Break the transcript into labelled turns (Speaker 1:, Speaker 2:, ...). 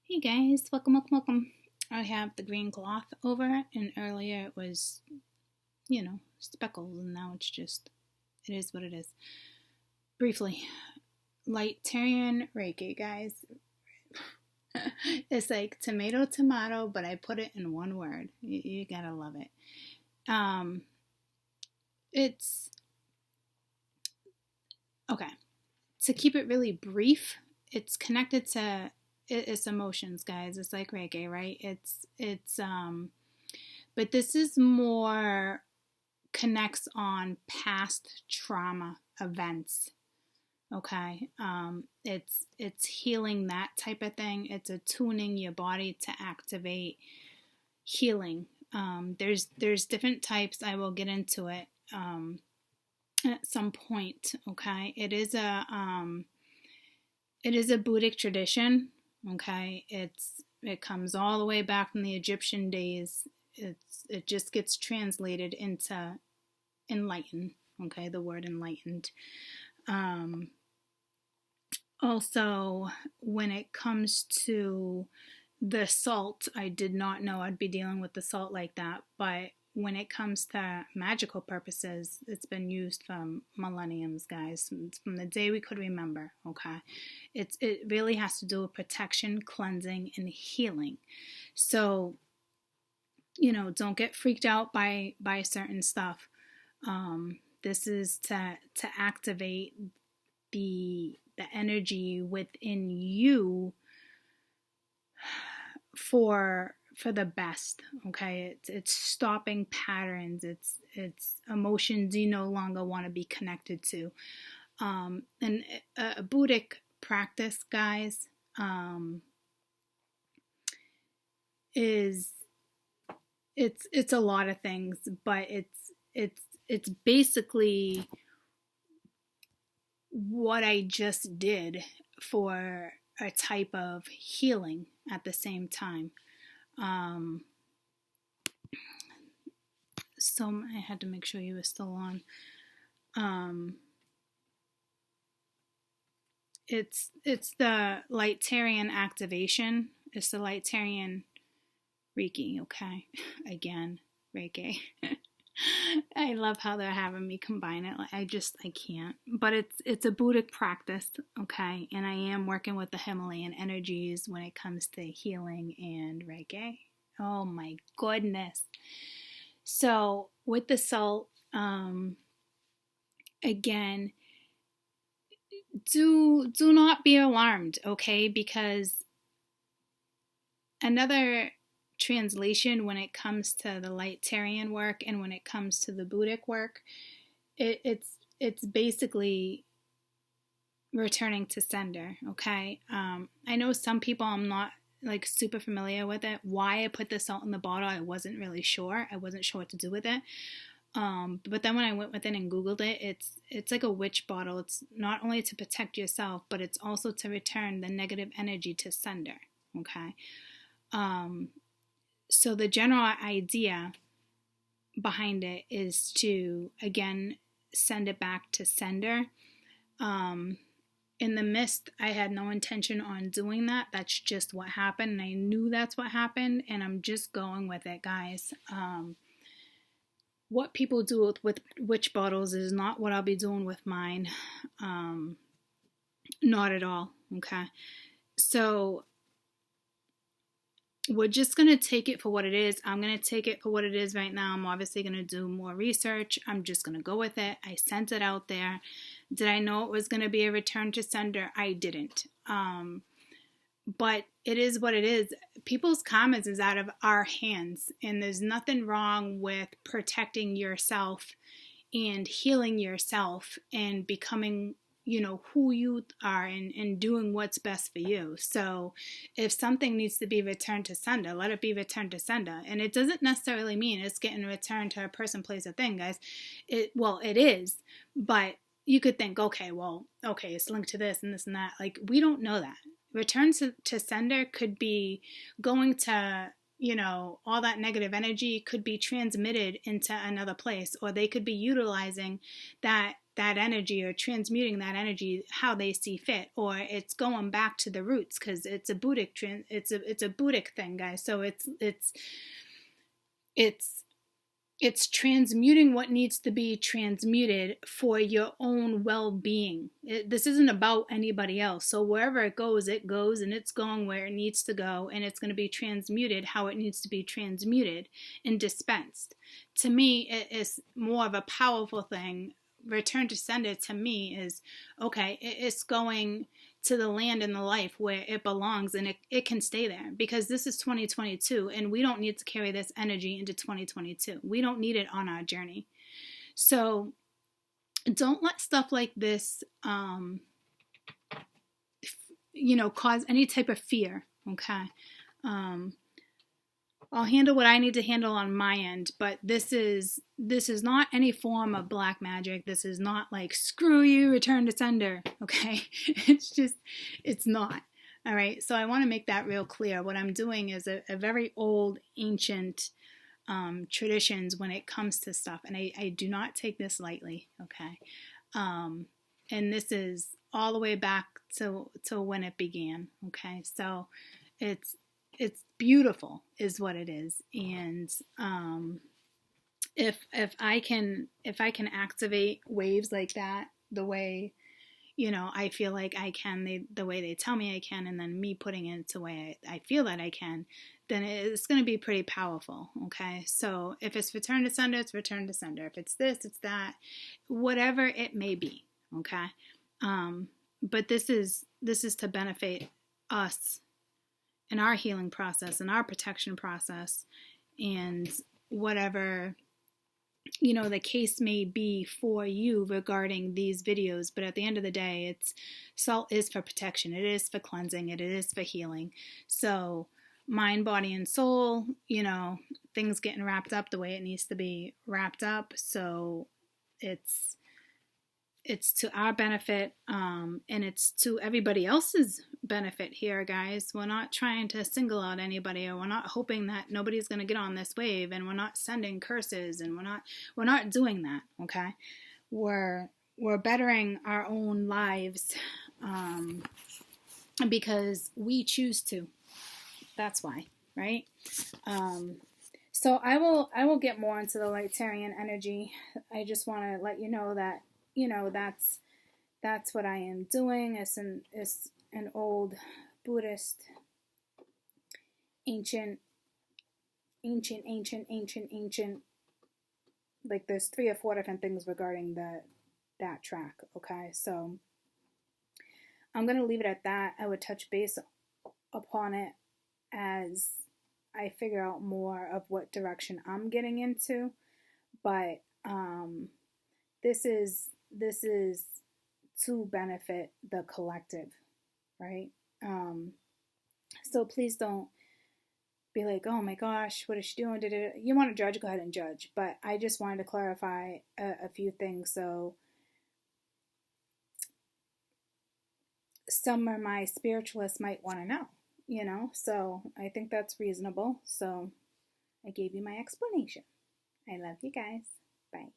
Speaker 1: Hey guys, welcome. I have the green cloth over, and earlier it was, speckles, and now it is what it is. Briefly, light Tyrian Reiki, guys. It's like tomato, but I put it in one word. You gotta love it. Um, it's okay. To keep it really brief, it's connected to it's emotions, guys. It's like Reiki, right? But this is more connects on past trauma events. Okay, it's healing, that type of thing. It's attuning your body to activate healing. There's different types. I will get into it at some point. Okay, it is a Buddhic tradition. Okay, it comes all the way back from the Egyptian days. It just gets translated into enlightened. Okay, the word enlightened. Also, when it comes to the salt, I did not know I'd be dealing with the salt like that, but when it comes to magical purposes, it's been used for millenniums, guys, from the day we could remember. Okay, it really has to do with protection, cleansing, and healing. So, don't get freaked out by certain stuff. This is to activate the energy within you for the best. Okay, it's stopping patterns. It's emotions you no longer want to be connected to. And a Buddhic practice, guys, is it's a lot of things, but it's basically what I just did for a type of healing at the same time. So I had to make sure you were still on. It's the Lightarian activation. It's the Lightarian Reiki. Okay, again, Reiki. I love how they're having me combine it. I can't. But it's a Buddhic practice, okay? And I am working with the Himalayan energies when it comes to healing and Reiki. Oh my goodness. So with the salt, again, do not be alarmed, okay? Because another translation when it comes to the Lightarian work and when it comes to the Buddhic work, it's basically returning to sender. Okay, I know some people, I'm not like super familiar with it. Why I put the salt in the bottle, I wasn't really sure. I wasn't sure what to do with it. But then when I went within and Googled it, it's like a witch bottle. It's not only to protect yourself, but it's also to return the negative energy to sender. Okay. So the general idea behind it is to, again, send it back to sender. In the mist, I had no intention on doing that. That's just what happened, and I knew that's what happened, and I'm just going with it, guys. What people do with witch bottles is not what I'll be doing with mine. Not at all, okay? So we're just going to take it for what it is. I'm going to take it for what it is right now. I'm obviously going to do more research. I'm just going to go with it. I sent it out there. Did I know it was going to be a return to sender? I didn't. But it is what it is. People's comments is out of our hands, and there's nothing wrong with protecting yourself and healing yourself and becoming who you are and doing what's best for you. So if something needs to be returned to sender, let it be returned to sender. And it doesn't necessarily mean it's getting returned to a person, place, or thing, guys. It is, but you could think, okay, it's linked to this and this and that. Like, we don't know that. Return to sender could be going to all that negative energy could be transmitted into another place, or they could be utilizing that energy or transmuting that energy how they see fit, or it's going back to the roots because it's a Buddhic it's a Buddhic thing, guys. So it's transmuting what needs to be transmuted for your own well-being. This isn't about anybody else. So wherever it goes, and it's going where it needs to go, and it's going to be transmuted how it needs to be transmuted and dispensed. To me, it is more of a powerful thing. Return to sender to me is, okay, it's going to the land and the life where it belongs, and it can stay there, because this is 2022 and we don't need to carry this energy into 2022. We don't need it on our journey. So don't let stuff like this cause any type of fear. Okay. I'll handle what I need to handle on my end, but this is not any form of black magic. This is not like, screw you, return to sender, okay? It's not, all right? So I want to make that real clear. What I'm doing is a very old, ancient traditions when it comes to stuff, and I do not take this lightly, okay? And this is all the way back to when it began, okay? So it's beautiful is what it is. And if I can activate waves like that the way I feel like I can, the way they tell me I can, and then me putting it the way I feel that I can, then it's going to be pretty powerful. Okay, so if it's return to sender, it's return to sender. If it's this, it's that, whatever it may be. Okay, but this is to benefit us in our healing process, in our protection process, and whatever the case may be for you regarding these videos. But at the end of the day, salt is for protection, it is for cleansing, it is for healing. So mind, body, and soul, things getting wrapped up the way it needs to be wrapped up. So it's to our benefit, and it's to everybody else's benefit here, guys. We're not trying to single out anybody, or we're not hoping that nobody's going to get on this wave, and we're not sending curses, and we're not doing that, okay? We're bettering our own lives because we choose to. That's why, right? So I will get more into the Lightarian energy. I just want to let you know that that's what I am doing. It's an old Buddhist, ancient. Like there's 3 or 4 different things regarding that track. Okay, so I'm gonna leave it at that. I would touch base upon it as I figure out more of what direction I'm getting into, but this is to benefit the collective, right? So please don't be like, oh my gosh, what is she doing? You want to judge, go ahead and judge. But I just wanted to clarify a few things. So some of my spiritualists might want to know, so I think that's reasonable. So I gave you my explanation. I love you guys. Bye.